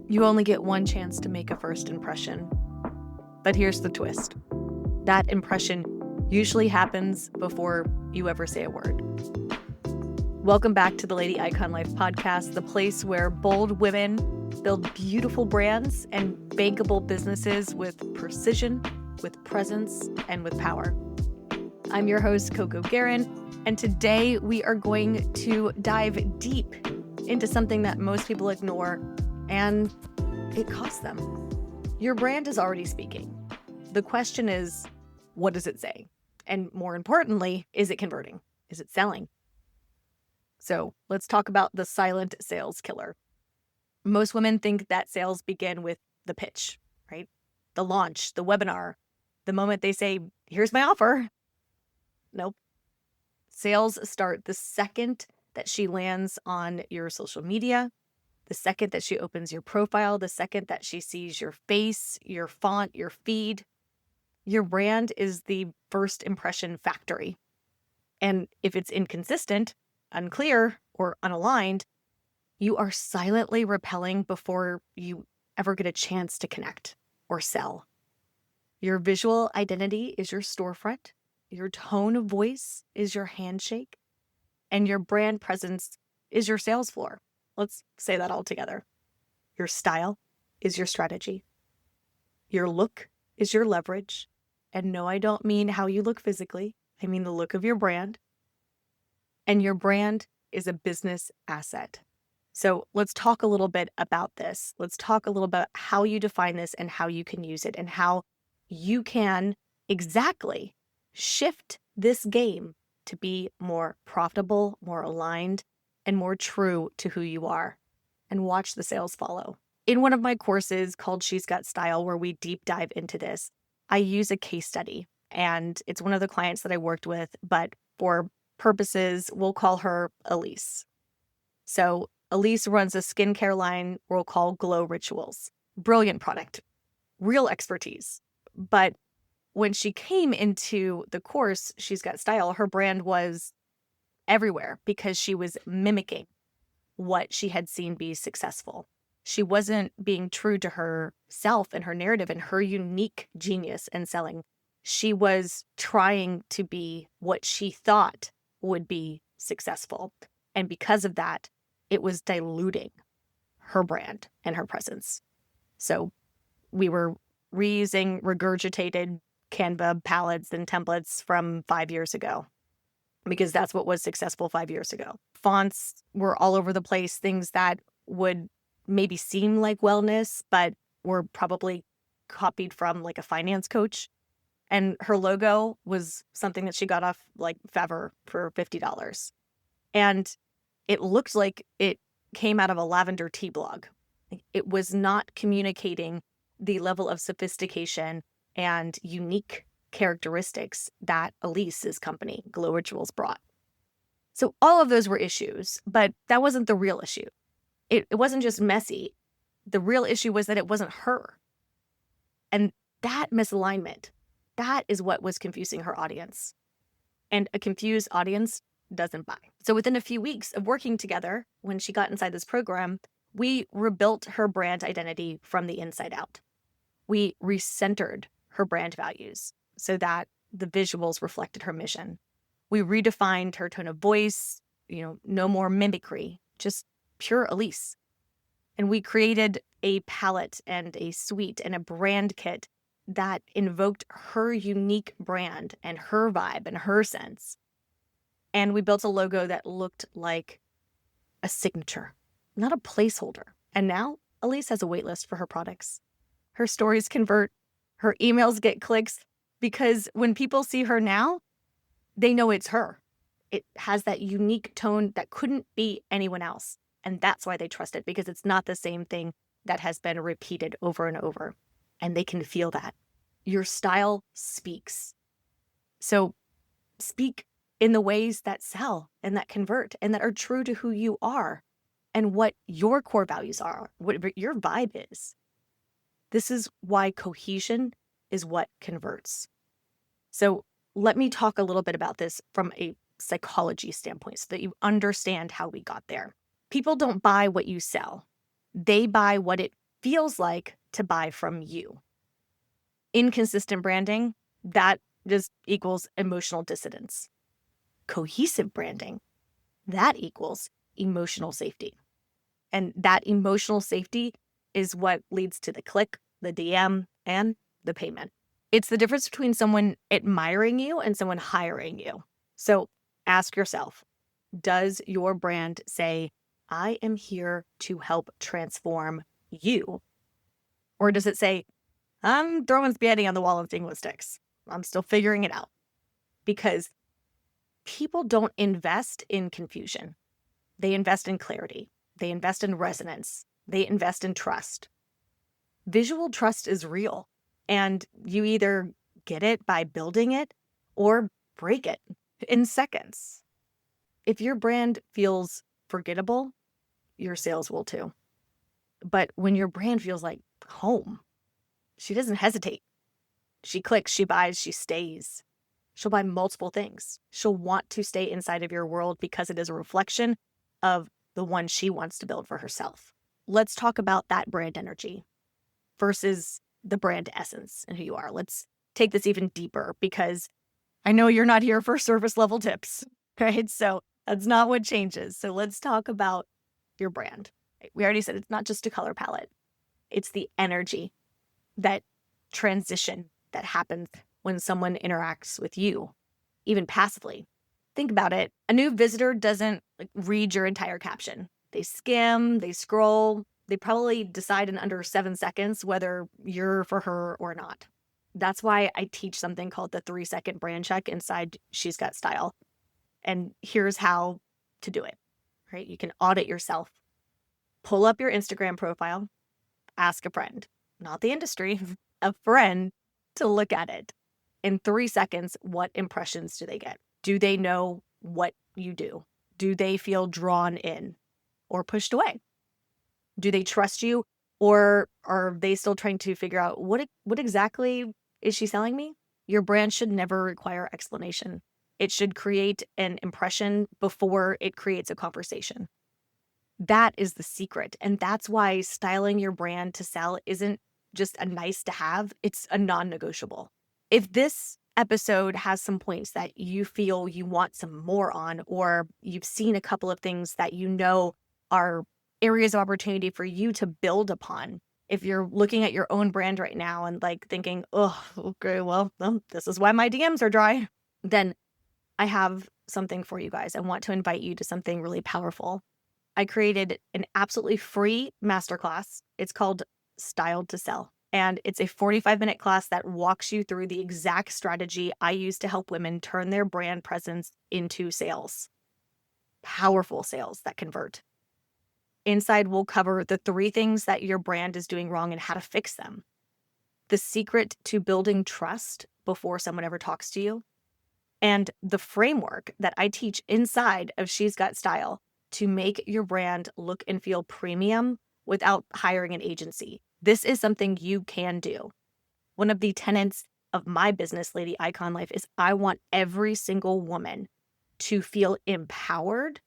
You only get one chance to make a first impression. But here's the twist. That impression usually happens before you ever say a word. Welcome back to the Lady Icon Life podcast, the place where bold women build beautiful brands and bankable businesses with precision, with presence, and with power. I'm your host, Coco Guerin, and today we are going to dive deep into something that most people ignore, and it costs them. Your brand is already speaking. The question is, what does it say? And more importantly, is it converting? Is it selling? So let's talk about the silent sales killer. Most women think that sales begin with the pitch, right? The launch, the webinar, the moment they say, here's my offer. Nope. Sales start the second that she lands on your social media, the second that she opens your profile, the second that she sees your face, your font, your feed. Your brand is the first impression factory. And if it's inconsistent, unclear, or unaligned, you are silently repelling before you ever get a chance to connect or sell. Your visual identity is your storefront. Your tone of voice is your handshake. And your brand presence is your sales floor. Let's say that all together. Your style is your strategy. Your look is your leverage. And no, I don't mean how you look physically. I mean the look of your brand. And your brand is a business asset. So let's talk a little bit about this. Let's talk a little about how you define this and how you can use it and how you can exactly shift this game to be more profitable, more aligned, and more true to who you are. And watch the sales follow. In one of my courses called She's Got Style, where we deep dive into this, I use a case study. And it's one of the clients that I worked with, but for purposes, we'll call her Elise. So Elise runs a skincare line we'll call Glow Rituals. Brilliant product, real expertise. But when she came into the course, She's Got Style, her brand was everywhere because she was mimicking what she had seen be successful. She wasn't being true to herself and her narrative and her unique genius in selling. She was trying to be what she thought would be successful. And because of that, it was diluting her brand and her presence. So we were reusing regurgitated Canva palettes and templates from 5 years ago because that's what was successful 5 years ago. Fonts were all over the place, things that would maybe seem like wellness, but were probably copied from like a finance coach. And her logo was something that she got off like Fiverr for $50. And it looked like it came out of a lavender tea blog. It was not communicating the level of sophistication and unique characteristics that Elise's company, Glow Rituals, brought. So all of those were issues, but that wasn't the real issue. It wasn't just messy. The real issue was that it wasn't her. And that misalignment, that is what was confusing her audience. And a confused audience doesn't buy. So within a few weeks of working together, when she got inside this program, we rebuilt her brand identity from the inside out. We recentered her brand values so that the visuals reflected her mission. We redefined her tone of voice, no more mimicry, just pure Elise. And we created a palette and a suite and a brand kit that invoked her unique brand and her vibe and her sense. And we built a logo that looked like a signature, not a placeholder. And now Elise has a waitlist for her products. Her stories convert, her emails get clicks, because when people see her now, they know it's her. It has that unique tone that couldn't be anyone else. And that's why they trust it, because it's not the same thing that has been repeated over and over. And they can feel that. Your style speaks. So speak in the ways that sell and that convert and that are true to who you are and what your core values are, what your vibe is. This is why cohesion is what converts. So let me talk a little bit about this from a psychology standpoint so that you understand how we got there. People don't buy what you sell. They buy what it feels like to buy from you. Inconsistent branding, that just equals emotional dissidence. Cohesive branding, that equals emotional safety. And that emotional safety is what leads to the click, the DM, and the payment. It's the difference between someone admiring you and someone hiring you. So ask yourself, does your brand say, I am here to help transform you? Or does it say, I'm throwing spaghetti on the wall of linguistics. I'm still figuring it out? Because people don't invest in confusion. They invest in clarity. They invest in resonance. They invest in trust. Visual trust is real, and you either get it by building it or break it in seconds. If your brand feels forgettable, your sales will too. But when your brand feels like home, she doesn't hesitate. She clicks, she buys, she stays. She'll buy multiple things. She'll want to stay inside of your world because it is a reflection of the one she wants to build for herself. Let's talk about that brand energy versus the brand essence and who you are. Let's take this even deeper because I know you're not here for surface level tips, right? So that's not what changes. So let's talk about your brand. We already said it's not just a color palette. It's the energy, that transition that happens when someone interacts with you, even passively. Think about it. A new visitor doesn't read your entire caption. They skim, they scroll, they probably decide in under 7 seconds whether you're for her or not. That's why I teach something called the 3-second brand check inside She's Got Style. And here's how to do it, right? You can audit yourself. Pull up your Instagram profile, ask a friend, not the industry, a friend, to look at it. In 3 seconds, what impressions do they get? Do they know what you do? Do they feel drawn in or pushed away? Do they trust you, or are they still trying to figure out what exactly is she selling me? Your brand should never require explanation. It should create an impression before it creates a conversation. That is the secret. And that's why styling your brand to sell isn't just a nice to have, it's a non-negotiable. If this episode has some points that you feel you want some more on, or you've seen a couple of things that you know are areas of opportunity for you to build upon, if you're looking at your own brand right now and like thinking, oh, okay, well, this is why my DMs are dry, then I have something for you guys. I want to invite you to something really powerful. I created an absolutely free masterclass. It's called Styled to Sell. And it's a 45-minute class that walks you through the exact strategy I use to help women turn their brand presence into sales. Powerful sales that convert. Inside, we'll cover the 3 things that your brand is doing wrong and how to fix them. The secret to building trust before someone ever talks to you. And the framework that I teach inside of She's Got Style to make your brand look and feel premium without hiring an agency. This is something you can do. One of the tenets of my business, Lady Icon Life, is I want every single woman to feel empowered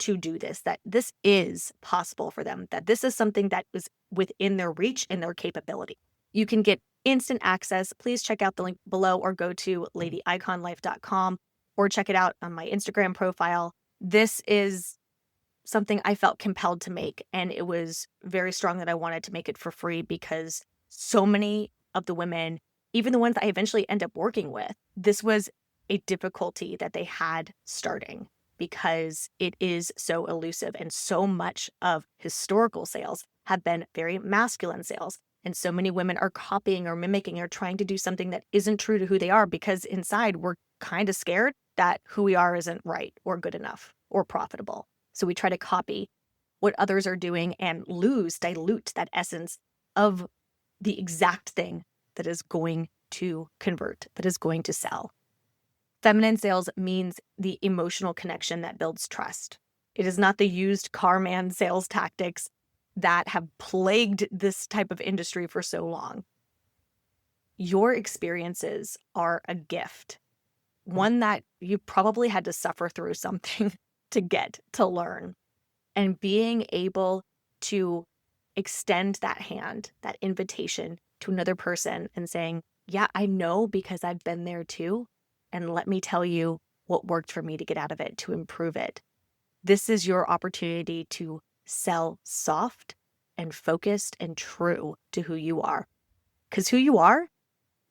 to do this, that this is possible for them, that this is something that is within their reach and their capability. You can get instant access. Please check out the link below or go to ladyiconlife.com or check it out on my Instagram profile. This is something I felt compelled to make, and it was very strong that I wanted to make it for free because so many of the women, even the ones that I eventually end up working with, this was a difficulty that they had starting because it is so elusive, and so much of historical sales have been very masculine sales. And so many women are copying or mimicking or trying to do something that isn't true to who they are because inside we're kind of scared that who we are isn't right or good enough or profitable. So we try to copy what others are doing and dilute that essence of the exact thing that is going to convert, that is going to sell. Feminine sales means the emotional connection that builds trust. It is not the used car man sales tactics that have plagued this type of industry for so long. Your experiences are a gift, one that you probably had to suffer through something to get to learn. And being able to extend that hand, that invitation to another person and saying, yeah, I know because I've been there too. And let me tell you what worked for me to get out of it, to improve it. This is your opportunity to sell soft and focused and true to who you are. Because who you are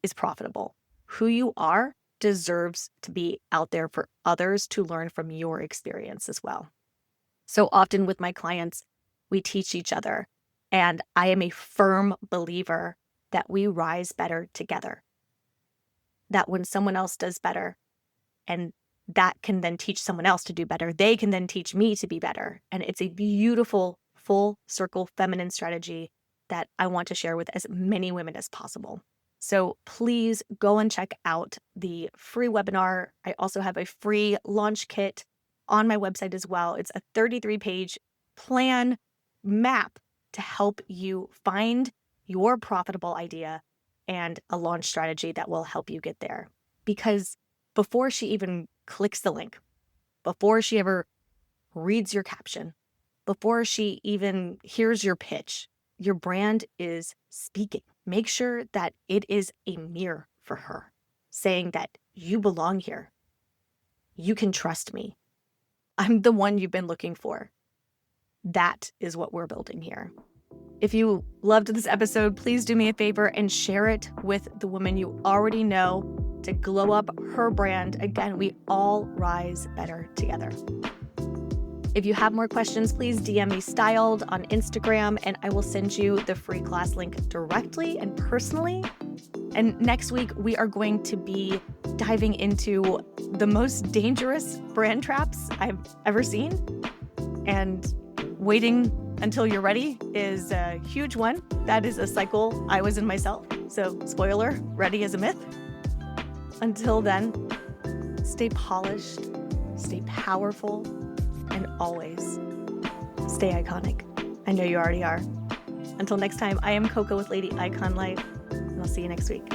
is profitable. Who you are deserves to be out there for others to learn from your experience as well. So often with my clients, we teach each other. And I am a firm believer that we rise better together. That when someone else does better, and that can then teach someone else to do better, they can then teach me to be better. And it's a beautiful, full circle feminine strategy that I want to share with as many women as possible. So please go and check out the free webinar. I also have a free launch kit on my website as well. It's a 33-page plan map to help you find your profitable idea and a launch strategy that will help you get there. Because before she even clicks the link, before she ever reads your caption, before she even hears your pitch, your brand is speaking. Make sure that it is a mirror for her, saying that you belong here. You can trust me. I'm the one you've been looking for. That is what we're building here. If you loved this episode, please do me a favor and share it with the woman you already know to glow up her brand. Again, we all rise better together. If you have more questions, please DM me Styled on Instagram, and I will send you the free class link directly and personally. And next week, we are going to be diving into the most dangerous brand traps I've ever seen. And waiting until you're ready is a huge one. That is a cycle I was in myself. So spoiler, ready as a myth. Until then, stay polished, stay powerful, and always stay iconic. I know you already are. Until next time, I am Coco with Lady Icon Life, and I'll see you next week.